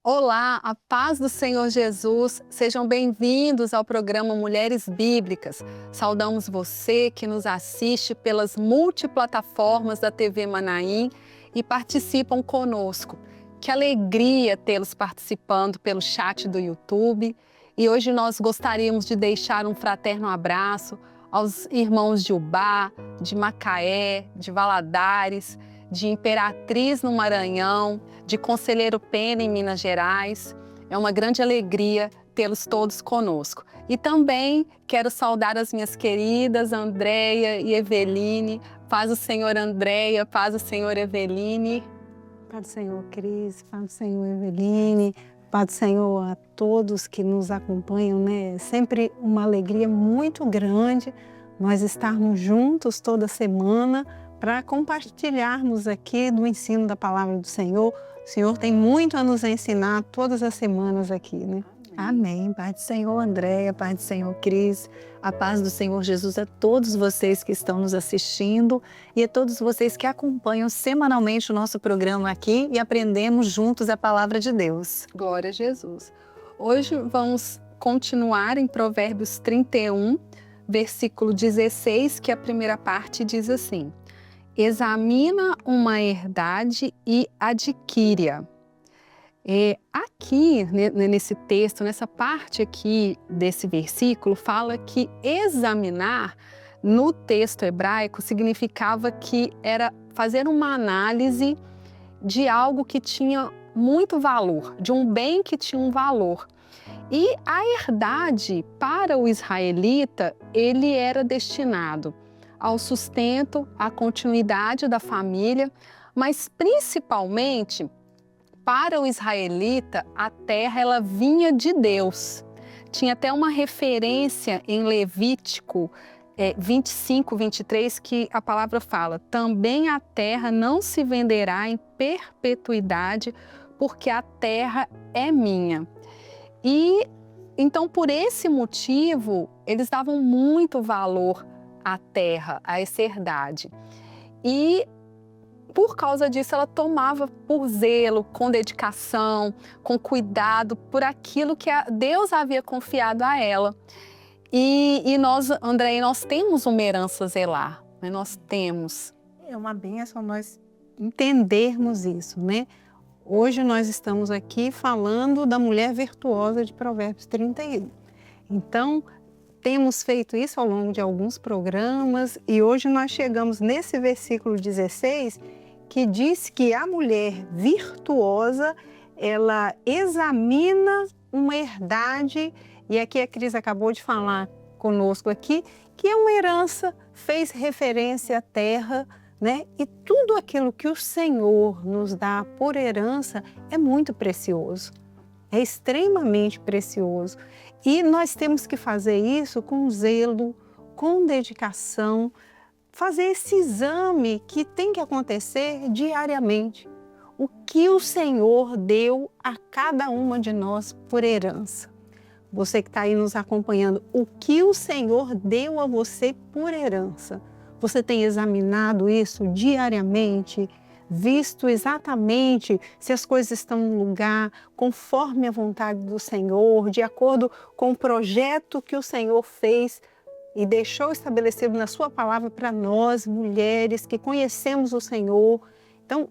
Olá, a paz do Senhor Jesus, sejam bem-vindos ao programa Mulheres Bíblicas. Saudamos você que nos assiste pelas multiplataformas da TV Manaim e participam conosco. Que alegria tê-los participando pelo chat do YouTube. E hoje nós gostaríamos de deixar um fraterno abraço aos irmãos de Ubá, de Macaé, de Valadares, de Imperatriz no Maranhão, de Conselheiro Pena em Minas Gerais. É uma grande alegria tê-los todos conosco. E também quero saudar as minhas queridas Andréia e Eveline. Paz do Senhor, Andréia, paz do Senhor, Eveline. Paz do Senhor, Cris, paz do Senhor, Eveline, paz do Senhor a todos que nos acompanham, né? É sempre uma alegria muito grande nós estarmos juntos toda semana para compartilharmos aqui do ensino da palavra do Senhor. O Senhor tem muito a nos ensinar todas as semanas aqui, né? Amém. Paz do Senhor, Andréia, paz do Senhor, Cris, a paz do Senhor Jesus a todos vocês que estão nos assistindo e a todos vocês que acompanham semanalmente o nosso programa aqui e aprendemos juntos a palavra de Deus. Glória a Jesus. Hoje vamos continuar em Provérbios 31, versículo 16, que a primeira parte diz assim: examina uma herdade e adquire-a. Aqui, nesse texto, nessa parte aqui desse versículo, fala que examinar, no texto hebraico, significava que era fazer uma análise de algo que tinha muito valor, de um bem que tinha um valor. E a herdade, para o israelita, ele era destinado ao sustento, à continuidade da família, mas principalmente para o israelita, a terra ela vinha de Deus. Tinha até uma referência em Levítico 25, 23, que a palavra fala: também a terra não se venderá em perpetuidade, porque a terra é minha. E então, por esse motivo, eles davam muito valor à terra, a essa herdade. E por causa disso, ela tomava por zelo, com dedicação, com cuidado, por aquilo que Deus havia confiado a ela. E nós, Andréia, nós temos uma herança a zelar, né? Nós temos. É uma bênção nós entendermos isso, né? Hoje nós estamos aqui falando da mulher virtuosa de Provérbios 31. Então, temos feito isso ao longo de alguns programas e hoje nós chegamos nesse versículo 16, que diz que a mulher virtuosa, ela examina uma herdade, e aqui a Cris acabou de falar conosco aqui, que é uma herança, fez referência à terra, né? E tudo aquilo que o Senhor nos dá por herança é muito precioso, é extremamente precioso. E nós temos que fazer isso com zelo, com dedicação, fazer esse exame que tem que acontecer diariamente. O que o Senhor deu a cada uma de nós por herança. Você que está aí nos acompanhando, o que o Senhor deu a você por herança. Você tem examinado isso diariamente, visto exatamente se as coisas estão no lugar, conforme a vontade do Senhor, de acordo com o projeto que o Senhor fez e deixou estabelecido na sua palavra para nós, mulheres que conhecemos o Senhor. Então,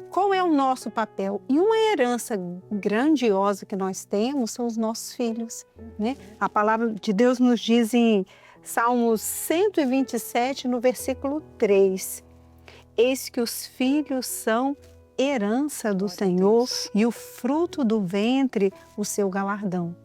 qual é o nosso papel? E uma herança grandiosa que nós temos são os nossos filhos, né? A palavra de Deus nos diz em Salmos 127, no versículo 3, eis que os filhos são herança do Senhor e o fruto do ventre, o seu galardão.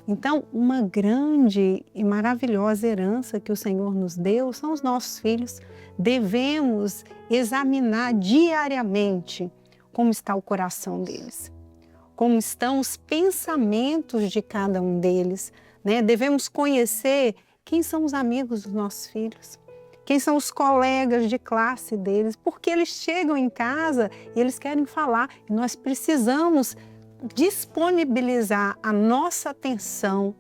Então, uma grande e maravilhosa herança que o Senhor nos deu são os nossos filhos. Devemos examinar diariamente como está o coração deles, como estão os pensamentos de cada um deles, né? Devemos conhecer quem são os amigos dos nossos filhos, quem são os colegas de classe deles, porque eles chegam em casa e eles querem falar. E nós precisamos disponibilizar a nossa atenção,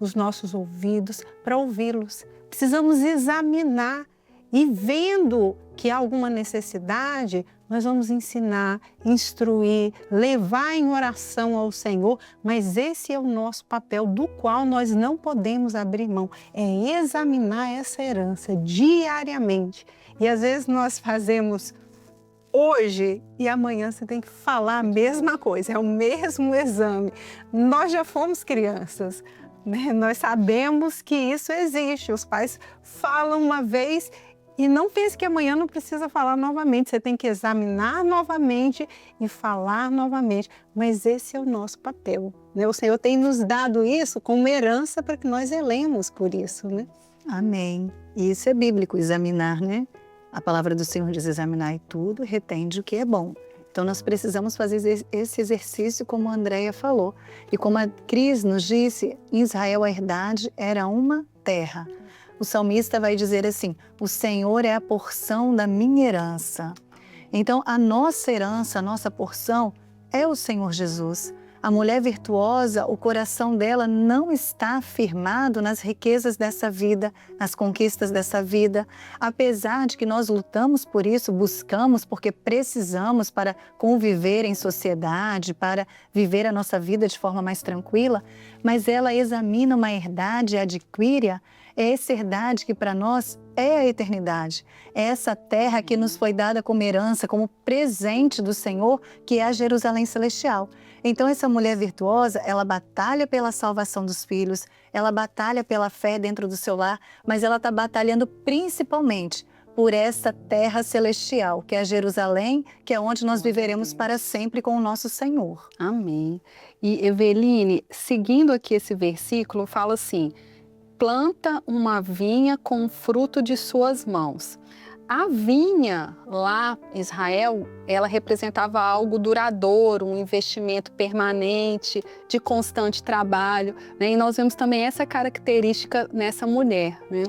os nossos ouvidos, para ouvi-los. Precisamos examinar e, vendo que há alguma necessidade, nós vamos ensinar, instruir, levar em oração ao Senhor, mas esse é o nosso papel, do qual nós não podemos abrir mão, é examinar essa herança diariamente. E às vezes nós fazemos hoje e amanhã você tem que falar a mesma coisa, é o mesmo exame. Nós já fomos crianças, né? Nós sabemos que isso existe, os pais falam uma vez e não pense que amanhã não precisa falar novamente, você tem que examinar novamente e falar novamente, mas esse é o nosso papel, né? O Senhor tem nos dado isso como herança para que nós zelemos por isso, né? Amém. E isso é bíblico, examinar, né? A palavra do Senhor diz: examinar tudo, retende o que é bom. Então nós precisamos fazer esse exercício, como a Andréia falou. E como a Cris nos disse, em Israel a herdade era uma terra. O salmista vai dizer assim: o Senhor é a porção da minha herança. Então a nossa herança, a nossa porção é o Senhor Jesus. A mulher virtuosa, o coração dela não está firmado nas riquezas dessa vida, nas conquistas dessa vida. Apesar de que nós lutamos por isso, buscamos porque precisamos para conviver em sociedade, para viver a nossa vida de forma mais tranquila, mas ela examina uma herdade e adquire-a. É essa herdade que para nós é a eternidade. É essa terra que nos foi dada como herança, como presente do Senhor, que é a Jerusalém Celestial. Então essa mulher virtuosa, ela batalha pela salvação dos filhos, ela batalha pela fé dentro do seu lar, mas ela está batalhando principalmente por essa terra celestial, que é a Jerusalém, que é onde nós viveremos para sempre com o nosso Senhor. Amém. E Eveline, seguindo aqui esse versículo, fala assim: planta uma vinha com o fruto de suas mãos. A vinha lá em Israel, ela representava algo duradouro, um investimento permanente, de constante trabalho, né? E nós vemos também essa característica nessa mulher, né?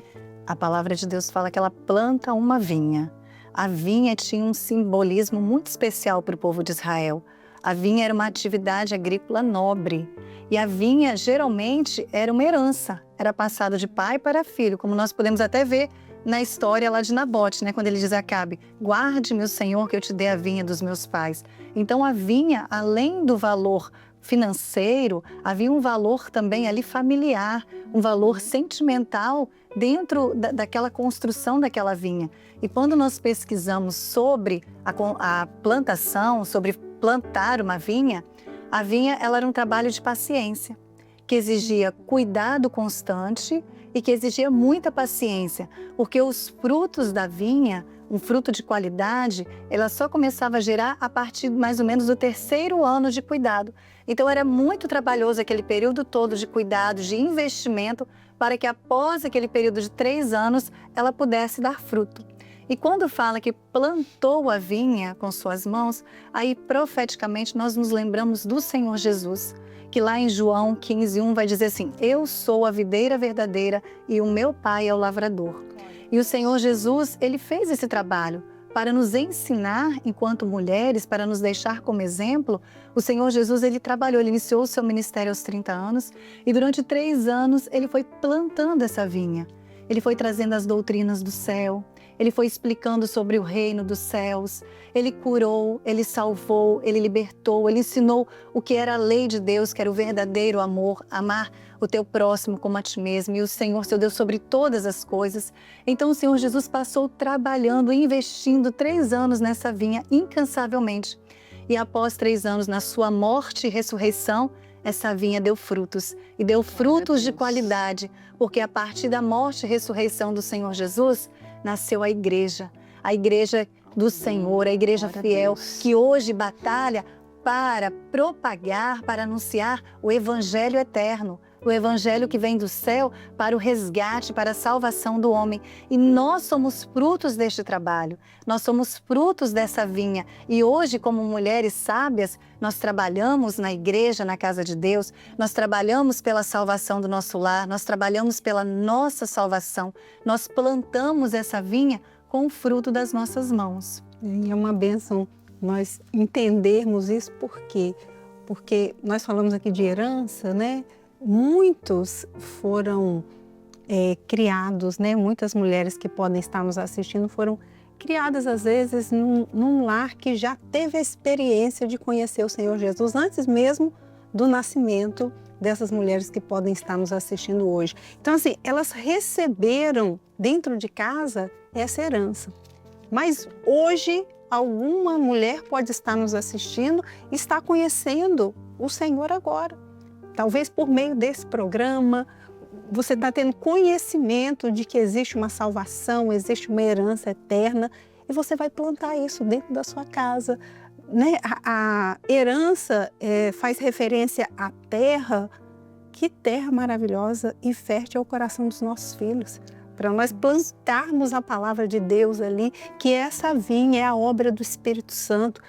A palavra de Deus fala que ela planta uma vinha. A vinha tinha um simbolismo muito especial para o povo de Israel. A vinha era uma atividade agrícola nobre. E a vinha, geralmente, era uma herança. Era passado de pai para filho, como nós podemos até ver na história lá de Nabote, né? Quando ele diz a Acabe: guarde-me o Senhor que eu te dê a vinha dos meus pais. Então a vinha, além do valor financeiro, havia um valor também ali familiar, um valor sentimental dentro daquela construção daquela vinha. E quando nós pesquisamos sobre a plantação, sobre plantar uma vinha, a vinha ela era um trabalho de paciência, que exigia cuidado constante e que exigia muita paciência, porque os frutos da vinha, um fruto de qualidade, ela só começava a gerar a partir mais ou menos do 3º ano de cuidado. Então era muito trabalhoso aquele período todo de cuidado, de investimento, para que após aquele período de 3 anos ela pudesse dar fruto. E quando fala que plantou a vinha com suas mãos, aí profeticamente nós nos lembramos do Senhor Jesus, que lá em João 15:1 vai dizer assim: eu sou a videira verdadeira e o meu pai é o lavrador. E o Senhor Jesus, ele fez esse trabalho para nos ensinar enquanto mulheres, para nos deixar como exemplo. O Senhor Jesus, ele trabalhou, ele iniciou o seu ministério aos 30 anos e durante 3 anos ele foi plantando essa vinha. Ele foi trazendo as doutrinas do céu, ele foi explicando sobre o reino dos céus, ele curou, ele salvou, ele libertou, ele ensinou o que era a lei de Deus, que era o verdadeiro amor, amar o teu próximo como a ti mesmo, e o Senhor, seu Deus, sobre todas as coisas. Então o Senhor Jesus passou trabalhando, investindo 3 anos nessa vinha incansavelmente. E após 3 anos, na sua morte e ressurreição, essa vinha deu frutos, e deu frutos de qualidade, porque a partir da morte e ressurreição do Senhor Jesus, nasceu a igreja do Senhor, a igreja fiel, que hoje batalha para propagar, para anunciar o evangelho eterno, o evangelho que vem do céu para o resgate, para a salvação do homem. E nós somos frutos deste trabalho, nós somos frutos dessa vinha. E hoje, como mulheres sábias, nós trabalhamos na igreja, na casa de Deus, nós trabalhamos pela salvação do nosso lar, nós trabalhamos pela nossa salvação, nós plantamos essa vinha com o fruto das nossas mãos. E é uma bênção nós entendermos isso, porque porque nós falamos aqui de herança, né? Muitos foram criados, né? Muitas mulheres que podem estar nos assistindo foram criadas, às vezes, num lar que já teve a experiência de conhecer o Senhor Jesus antes mesmo do nascimento dessas mulheres que podem estar nos assistindo hoje. Então, assim, elas receberam dentro de casa essa herança. Mas hoje, alguma mulher pode estar nos assistindo e está conhecendo o Senhor agora. Talvez por meio desse programa, você está tendo conhecimento de que existe uma salvação, existe uma herança eterna, e você vai plantar isso dentro da sua casa, né? A herança faz referência à terra. Que terra maravilhosa e fértil é o coração dos nossos filhos. Para nós plantarmos a palavra de Deus ali, que essa vinha é a obra do Espírito Santo,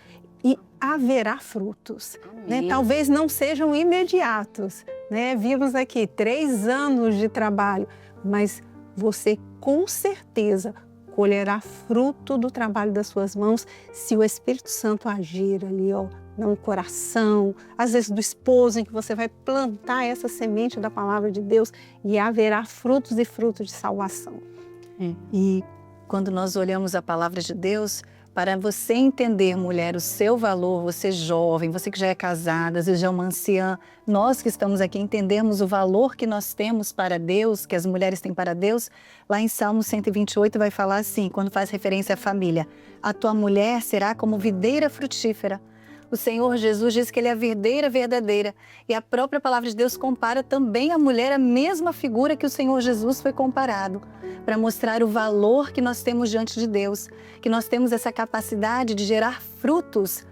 e haverá frutos, né? Talvez não sejam imediatos, né? Vimos aqui 3 anos de trabalho, mas você com certeza colherá fruto do trabalho das suas mãos se o Espírito Santo agir ali, ó, no coração, às vezes do esposo, em que você vai plantar essa semente da palavra de Deus e haverá frutos e frutos de salvação. E quando nós olhamos a palavra de Deus, para você entender, mulher, o seu valor, você jovem, você que já é casada, às vezes já é uma anciã, nós que estamos aqui entendemos o valor que nós temos para Deus, que as mulheres têm para Deus, lá em Salmo 128 vai falar assim, quando faz referência à família, a tua mulher será como videira frutífera. O Senhor Jesus diz que Ele é a videira verdadeira. E a própria palavra de Deus compara também a mulher à mesma figura que o Senhor Jesus foi comparado, para mostrar o valor que nós temos diante de Deus, que nós temos essa capacidade de gerar frutos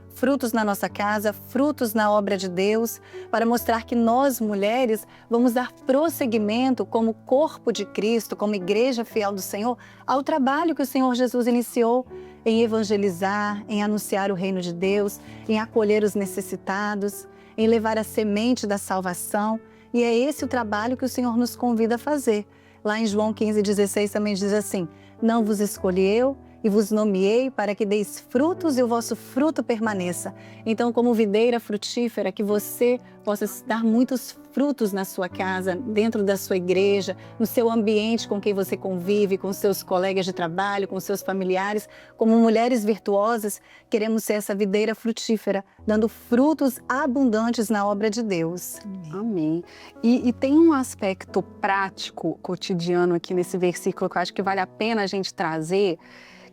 na nossa casa, frutos na obra de Deus, para mostrar que nós, mulheres, vamos dar prosseguimento como corpo de Cristo, como igreja fiel do Senhor, ao trabalho que o Senhor Jesus iniciou em evangelizar, em anunciar o reino de Deus, em acolher os necessitados, em levar a semente da salvação. E é esse o trabalho que o Senhor nos convida a fazer. Lá em João 15,16 também diz assim, não vos escolhi eu, e vos nomeei para que deis frutos e o vosso fruto permaneça. Então, como videira frutífera, que você possa dar muitos frutos na sua casa, dentro da sua igreja, no seu ambiente com quem você convive, com seus colegas de trabalho, com seus familiares. Como mulheres virtuosas, queremos ser essa videira frutífera, dando frutos abundantes na obra de Deus. Amém. E tem um aspecto prático, cotidiano aqui nesse versículo que eu acho que vale a pena a gente trazer,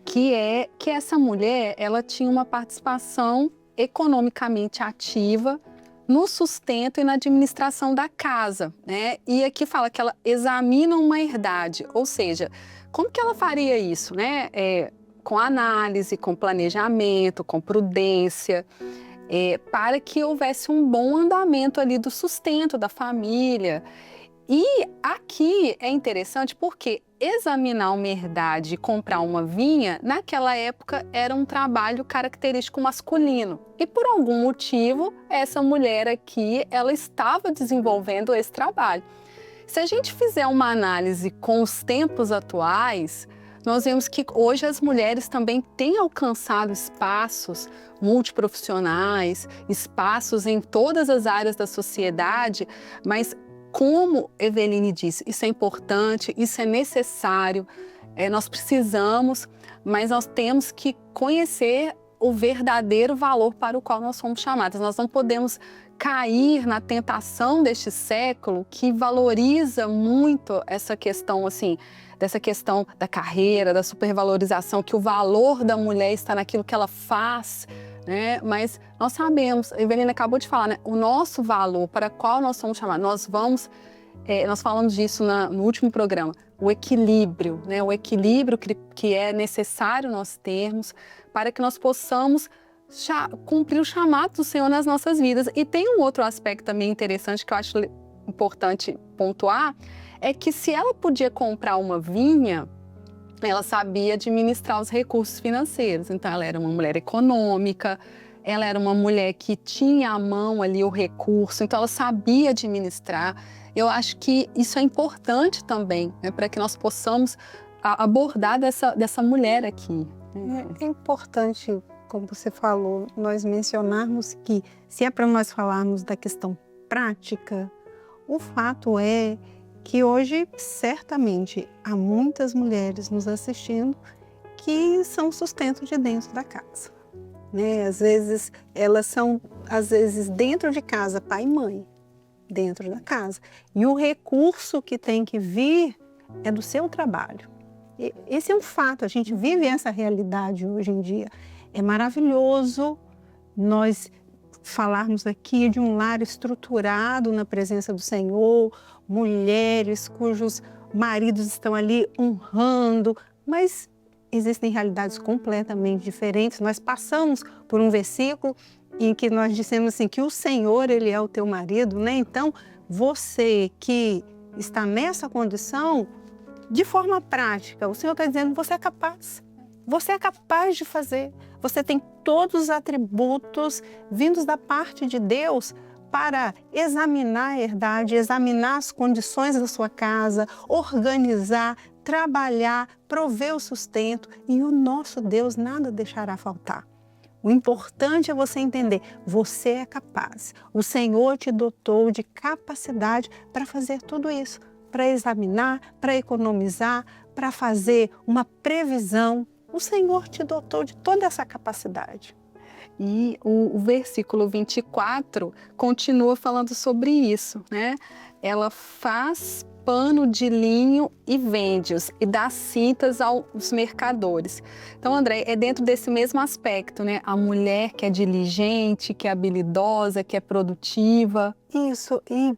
que é que essa mulher, ela tinha uma participação economicamente ativa no sustento e na administração da casa, né? E aqui fala que ela examina uma herdade, ou seja, como que ela faria isso, né? Com análise, com planejamento, com prudência, para que houvesse um bom andamento ali do sustento da família. E aqui é interessante porque examinar uma herdade e comprar uma vinha, naquela época era um trabalho característico masculino. E por algum motivo, essa mulher aqui, ela estava desenvolvendo esse trabalho. Se a gente fizer uma análise com os tempos atuais, nós vemos que hoje as mulheres também têm alcançado espaços multiprofissionais, espaços em todas as áreas da sociedade, mas como Eveline disse, isso é importante, isso é necessário, nós precisamos, mas nós temos que conhecer o verdadeiro valor para o qual nós somos chamadas. Nós não podemos cair na tentação deste século que valoriza muito essa questão, assim, dessa questão da carreira, da supervalorização, que o valor da mulher está naquilo que ela faz, né? Mas nós sabemos, a Eveline acabou de falar, né? O nosso valor para qual nós somos chamados, nós falamos disso no último programa, o equilíbrio, né? O equilíbrio que é necessário nós termos para que nós possamos cumprir o chamado do Senhor nas nossas vidas. E tem um outro aspecto também interessante que eu acho importante pontuar, é que se ela podia comprar uma vinha, ela sabia administrar os recursos financeiros. Então, ela era uma mulher econômica, ela era uma mulher que tinha à mão ali o recurso, então ela sabia administrar. Eu acho que isso é importante também, né, para que nós possamos abordar dessa mulher aqui. É importante como você falou, nós mencionarmos que, se é para nós falarmos da questão prática, o fato é que hoje, certamente, há muitas mulheres nos assistindo que são o sustento de dentro da casa, né? Às vezes, elas são, dentro de casa, pai e mãe, dentro da casa. E o recurso que tem que vir é do seu trabalho. Esse é um fato, a gente vive essa realidade hoje em dia. É maravilhoso nós falarmos aqui de um lar estruturado na presença do Senhor, mulheres cujos maridos estão ali honrando, mas existem realidades completamente diferentes. Nós passamos por um versículo em que nós dissemos assim, que o Senhor, Ele é o teu marido, né? Então, você que está nessa condição, de forma prática, o Senhor está dizendo, você é capaz de fazer, você tem todos os atributos vindos da parte de Deus para examinar a herdade, examinar as condições da sua casa, organizar, trabalhar, prover o sustento, e o nosso Deus nada deixará faltar. O importante é você entender, você é capaz. O Senhor te dotou de capacidade para fazer tudo isso, para examinar, para economizar, para fazer uma previsão. O Senhor te dotou de toda essa capacidade. E o versículo 24 continua falando sobre isso, né? Ela faz pano de linho e vende-os e dá cintas aos mercadores. Então, André, é dentro desse mesmo aspecto, né? A mulher que é diligente, que é habilidosa, que é produtiva. Isso, e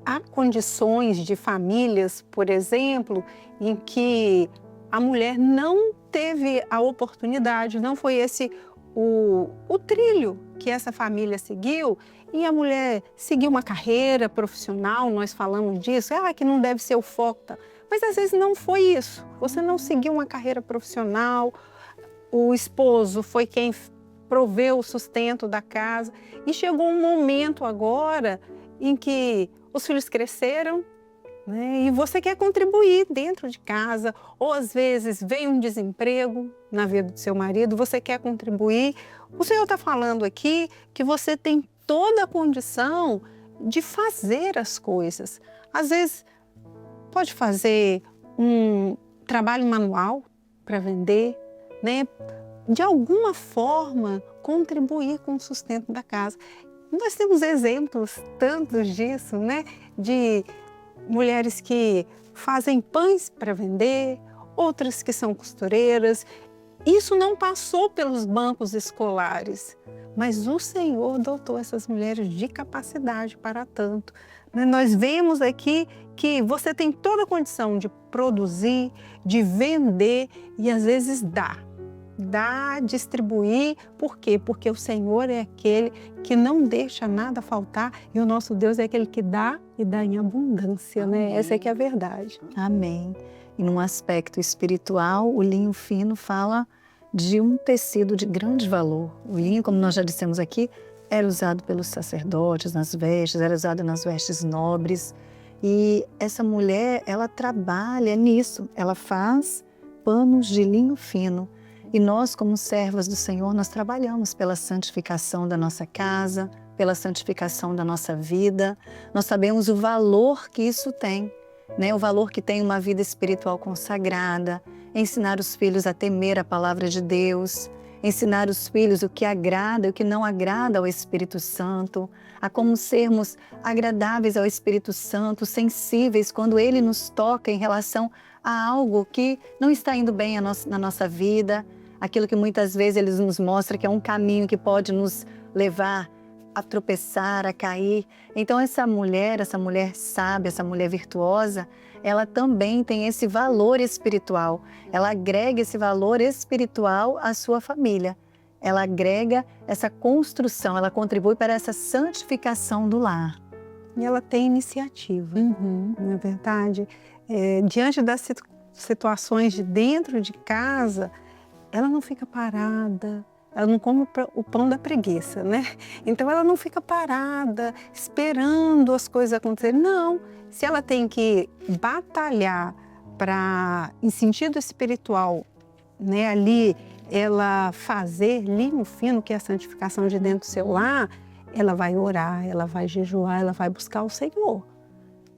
há condições de famílias, por exemplo, em que a mulher não teve a oportunidade, não foi esse o trilho que essa família seguiu, e a mulher seguiu uma carreira profissional, nós falamos disso, que não deve ser o foco, tá? Mas às vezes não foi isso, você não seguiu uma carreira profissional, o esposo foi quem proveu o sustento da casa, e chegou um momento agora em que os filhos cresceram, né? E você quer contribuir dentro de casa, ou às vezes vem um desemprego na vida do seu marido, você quer contribuir. O Senhor está falando aqui que você tem toda a condição de fazer as coisas. Às vezes pode fazer um trabalho manual para vender, né? De alguma forma contribuir com o sustento da casa. Nós temos exemplos tantos disso, né? De mulheres que fazem pães para vender, outras que são costureiras. Isso não passou pelos bancos escolares, mas o Senhor dotou essas mulheres de capacidade para tanto. Nós vemos aqui que você tem toda a condição de produzir, de vender e às vezes dar, distribuir. Por quê? Porque o Senhor é aquele que não deixa nada faltar e o nosso Deus é aquele que dá e dá em abundância, né? Essa é que é a verdade. Amém. E num aspecto espiritual, o linho fino fala de um tecido de grande valor. O linho, como nós já dissemos aqui, era usado pelos sacerdotes nas vestes, era usado nas vestes nobres. E essa mulher, ela trabalha nisso, ela faz panos de linho fino. E nós, como servas do Senhor, nós trabalhamos pela santificação da nossa casa, pela santificação da nossa vida. Nós sabemos o valor que isso tem, né? O valor que tem uma vida espiritual consagrada, ensinar os filhos a temer a palavra de Deus, ensinar os filhos o que agrada e o que não agrada ao Espírito Santo, a como sermos agradáveis ao Espírito Santo, sensíveis quando Ele nos toca em relação a algo que não está indo bem na nossa vida, aquilo que muitas vezes Ele nos mostra que é um caminho que pode nos levar a tropeçar, a cair. Então essa mulher sábia, essa mulher virtuosa, ela também tem esse valor espiritual. Ela agrega esse valor espiritual à sua família. Ela agrega essa construção, ela contribui para essa santificação do lar. E ela tem iniciativa, não é verdade? Diante das situações de dentro de casa, ela não fica parada, ela não come o pão da preguiça, né? Então ela não fica parada, esperando as coisas acontecerem. Não, se ela tem que batalhar em sentido espiritual, né, ali ela fazer linho fino, que é a santificação de dentro do seu lar, ela vai orar, ela vai jejuar, ela vai buscar o Senhor.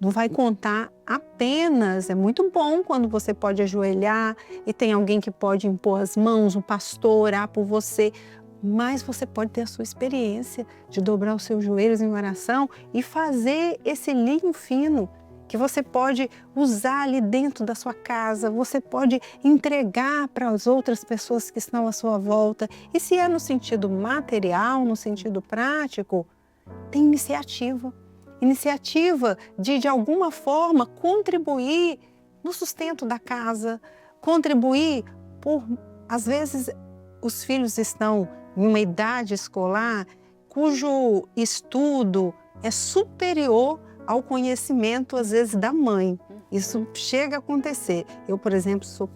Não vai contar apenas, é muito bom quando você pode ajoelhar e tem alguém que pode impor as mãos, um pastor orar por você, mas você pode ter a sua experiência de dobrar os seus joelhos em oração e fazer esse linho fino que você pode usar ali dentro da sua casa, você pode entregar para as outras pessoas que estão à sua volta. E se é no sentido material, no sentido prático, tem iniciativa. Iniciativa de alguma forma, contribuir no sustento da casa, contribuir por, às vezes, os filhos estão em uma idade escolar cujo estudo é superior ao conhecimento, às vezes, da mãe. Isso chega a acontecer. Eu, por exemplo, sou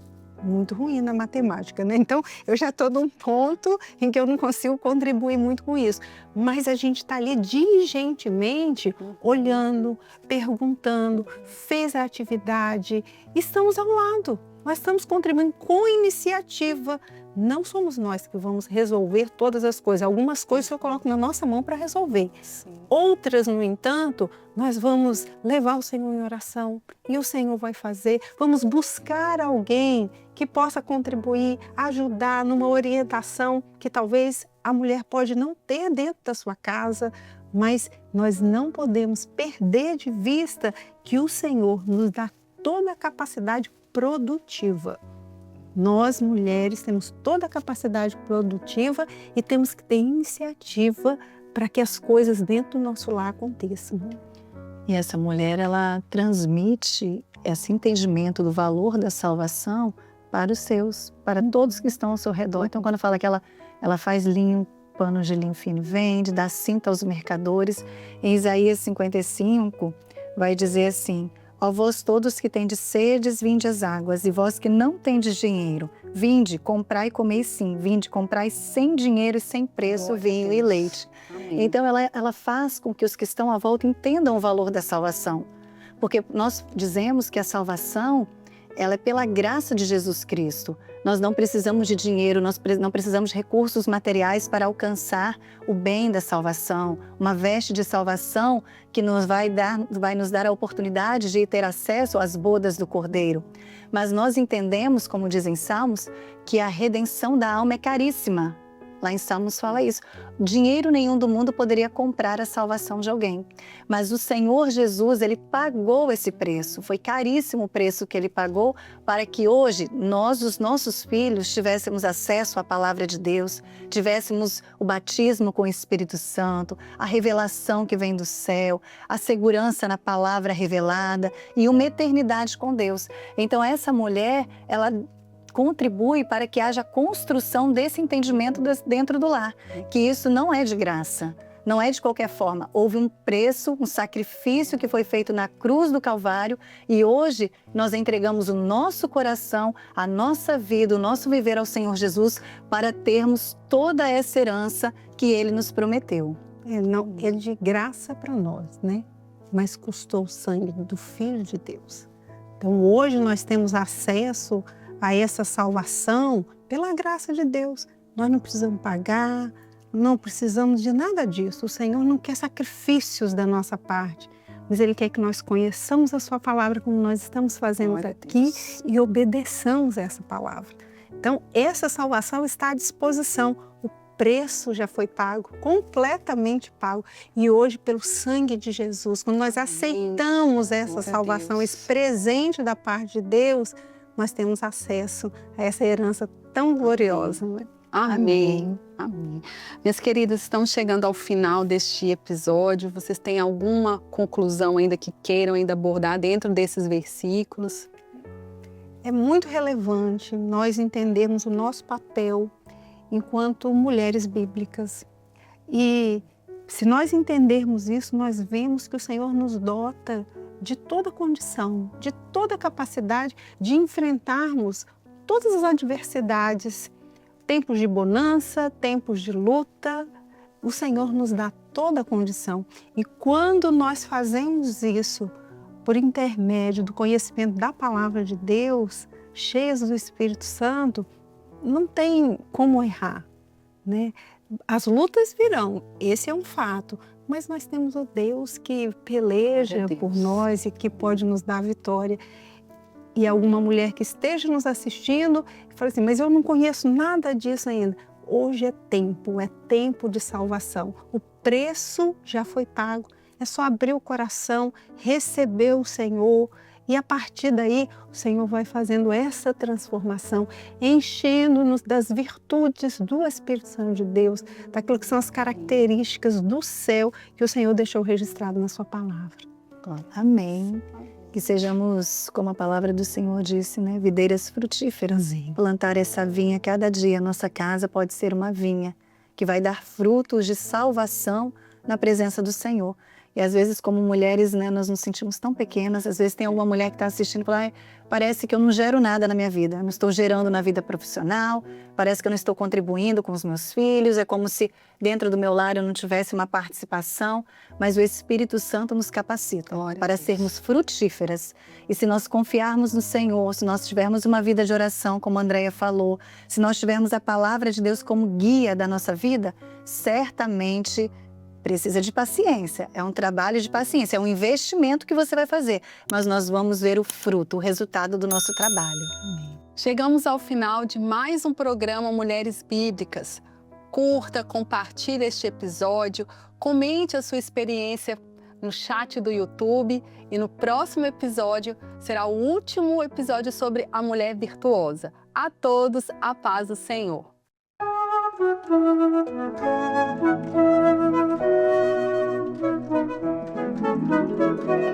muito ruim na matemática, né? Então, eu já estou num ponto em que eu não consigo contribuir muito com isso. Mas a gente está ali diligentemente olhando, perguntando, fez a atividade, estamos ao lado. Nós estamos contribuindo com iniciativa. Não somos nós que vamos resolver todas as coisas. Algumas coisas eu coloco na nossa mão para resolver. Sim. Outras, no entanto, nós vamos levar o Senhor em oração e o Senhor vai fazer. Vamos buscar alguém que possa contribuir, ajudar numa orientação que talvez a mulher pode não ter dentro da sua casa, mas nós não podemos perder de vista que o Senhor nos dá toda a capacidade produtiva. Nós, mulheres, temos toda a capacidade produtiva e temos que ter iniciativa para que as coisas dentro do nosso lar aconteçam. E essa mulher, ela transmite esse entendimento do valor da salvação para os seus, para todos que estão ao seu redor. Então, quando fala que ela faz linho, panos de linho fino, vende, dá cinta aos mercadores, em Isaías 55 vai dizer assim: ó vós todos que tendes sedes, vinde às águas, e vós que não tendes dinheiro, vinde, comprai e comei sim, vinde, comprai sem dinheiro e sem preço vinho e leite. Amém. Então ela faz com que os que estão à volta entendam o valor da salvação, porque nós dizemos que a salvação, ela é pela graça de Jesus Cristo. Nós não precisamos de dinheiro, nós não precisamos de recursos materiais para alcançar o bem da salvação, uma veste de salvação que vai nos dar a oportunidade de ter acesso às bodas do Cordeiro. Mas nós entendemos, como dizem Salmos, que a redenção da alma é caríssima. Lá em Salmos fala isso. Dinheiro nenhum do mundo poderia comprar a salvação de alguém. Mas o Senhor Jesus, Ele pagou esse preço. Foi caríssimo o preço que Ele pagou para que hoje nós, os nossos filhos, tivéssemos acesso à palavra de Deus, tivéssemos o batismo com o Espírito Santo, a revelação que vem do céu, a segurança na palavra revelada e uma eternidade com Deus. Então essa mulher, ela contribui para que haja construção desse entendimento dentro do lar, que isso não é de graça, não é de qualquer forma. Houve um preço, um sacrifício que foi feito na cruz do Calvário e hoje nós entregamos o nosso coração, a nossa vida, o nosso viver ao Senhor Jesus para termos toda essa herança que Ele nos prometeu. Não é de graça para nós, né? Mas custou o sangue do Filho de Deus. Então hoje nós temos acesso a essa salvação pela graça de Deus. Nós não precisamos pagar, não precisamos de nada disso. O Senhor não quer sacrifícios da nossa parte, mas Ele quer que nós conheçamos a sua palavra como nós estamos fazendo aqui e obedeçamos a essa palavra. Então, essa salvação está à disposição. O preço já foi pago, completamente pago. E hoje, pelo sangue de Jesus, quando nós aceitamos essa salvação, esse presente da parte de Deus, nós temos acesso a essa herança tão gloriosa. Né? Amém. Amém. Minhas queridas, estamos chegando ao final deste episódio. Vocês têm alguma conclusão ainda que queiram ainda abordar dentro desses versículos? É muito relevante nós entendermos o nosso papel enquanto mulheres bíblicas. E se nós entendermos isso, nós vemos que o Senhor nos dota de toda condição, de toda capacidade de enfrentarmos todas as adversidades, tempos de bonança, tempos de luta. O Senhor nos dá toda a condição. E quando nós fazemos isso por intermédio do conhecimento da palavra de Deus, cheias do Espírito Santo, não tem como errar, né? As lutas virão, esse é um fato, mas nós temos o Deus que peleja por nós e que pode nos dar vitória. E alguma mulher que esteja nos assistindo e fala assim, mas eu não conheço nada disso ainda. Hoje é tempo de salvação. O preço já foi pago, é só abrir o coração, receber o Senhor, e a partir daí o Senhor vai fazendo essa transformação, enchendo-nos das virtudes do Espírito Santo de Deus, daquilo que são as características do céu que o Senhor deixou registrado na sua palavra. Amém. Que sejamos, como a palavra do Senhor disse, né? Videiras frutíferas. Sim. Plantar essa vinha cada dia. Nossa casa pode ser uma vinha que vai dar frutos de salvação na presença do Senhor. E às vezes, como mulheres, né, nós nos sentimos tão pequenas. Às vezes tem alguma mulher que está assistindo e fala, parece que eu não gero nada na minha vida. Eu não estou gerando na vida profissional, parece que eu não estou contribuindo com os meus filhos. É como se dentro do meu lar eu não tivesse uma participação. Mas o Espírito Santo nos capacita para sermos frutíferas. E se nós confiarmos no Senhor, se nós tivermos uma vida de oração, como a Andréia falou, se nós tivermos a palavra de Deus como guia da nossa vida, certamente precisa de paciência, é um trabalho de paciência, é um investimento que você vai fazer, mas nós vamos ver o fruto, o resultado do nosso trabalho. Chegamos ao final de mais um programa Mulheres Bíblicas. Curta, compartilhe este episódio, comente a sua experiência no chat do YouTube e no próximo episódio será o último episódio sobre a mulher virtuosa. A todos, a paz do Senhor. Thank you.